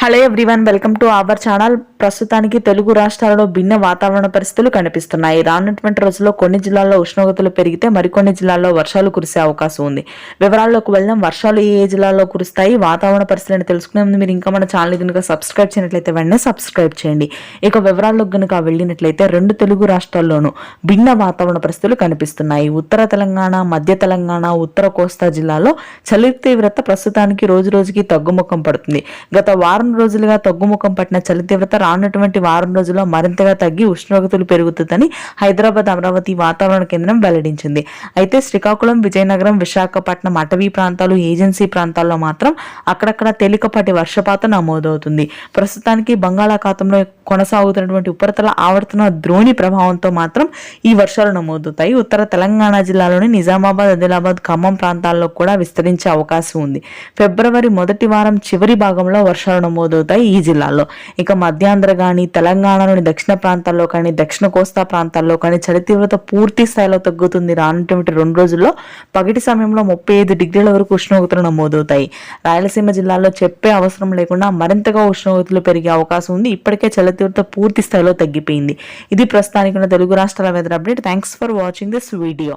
Hello everyone, welcome to our channel. ప్రస్తుతానికి తెలుగు రాష్ట్రాలలో భిన్న వాతావరణ పరిస్థితులు కనిపిస్తున్నాయి. రానున్నటువంటి రోజుల్లో కొన్ని జిల్లాల్లో ఉష్ణోగ్రతలు పెరిగితే మరికొన్ని జిల్లాల్లో వర్షాలు కురిసే అవకాశం ఉంది. వివరాల్లోకి వెళ్దాం. వర్షాలు ఏ జిల్లాల్లో కురుస్తాయి, వాతావరణ పరిస్థితులను తెలుసుకునే ముందు మీరు ఇంకా మన ఛానల్ కనుక సబ్స్క్రైబ్ చేయనట్లయితే వెంటనే సబ్స్క్రైబ్ చేయండి. ఇక వివరాల్లోకి కనుక వెళ్ళినట్లయితే రెండు తెలుగు రాష్ట్రాల్లోనూ భిన్న వాతావరణ పరిస్థితులు కనిపిస్తున్నాయి. ఉత్తర తెలంగాణ, మధ్య తెలంగాణ, ఉత్తర కోస్తా జిల్లాలో చలి తీవ్రత ప్రస్తుతానికి రోజు రోజుకి తగ్గుముఖం పడుతుంది. గత వారం రోజులుగా తగ్గుముఖం పట్టిన చలి తీవ్రత రానున్నటువంటి వారం రోజుల్లో మరింతగా తగ్గి ఉష్ణోగ్రతలు పెరుగుతుందని హైదరాబాద్, అమరావతి వాతావరణ కేంద్రం వెల్లడించింది. అయితే శ్రీకాకుళం, విజయనగరం, విశాఖపట్నం అటవీ ప్రాంతాలు, ఏజెన్సీ ప్రాంతాల్లో మాత్రం అక్కడక్కడ తేలికపాటి వర్షపాతం నమోదవుతుంది. ప్రస్తుతానికి బంగాళాఖాతంలో కొనసాగుతున్నటువంటి ఉపరితల ఆవర్తన ద్రోణి ప్రభావంతో మాత్రం ఈ వర్షాలు నమోదవుతాయి. ఉత్తర తెలంగాణ జిల్లాలోని నిజామాబాద్, ఆదిలాబాద్, ఖమ్మం ప్రాంతాల్లో కూడా విస్తరించే అవకాశం ఉంది. ఫిబ్రవరి మొదటి వారం చివరి భాగంలో వర్షాలు నమోదవుతాయి ఈ జిల్లాల్లో. ఇక మధ్యాంధ్ర కానీ, తెలంగాణలోని దక్షిణ ప్రాంతాల్లో కానీ, దక్షిణ కోస్తా ప్రాంతాల్లో కానీ చలి తీవ్రత పూర్తి స్థాయిలో తగ్గుతుంది. రానున్నటువంటి 2 రోజుల్లో పగటి సమయంలో 35 డిగ్రీల వరకు ఉష్ణోగ్రతలు నమోదవుతాయి. రాయలసీమ జిల్లాల్లో చెప్పే అవసరం లేకుండా మరింతగా ఉష్ణోగ్రతలు పెరిగే అవకాశం ఉంది. ఇప్పటికే చలి తీవ్రత పూర్తి స్థాయిలో తగ్గిపోయింది. ఇది ప్రస్తుతానికి తెలుగు రాష్ట్రాల weather update. Thanks for watching this video.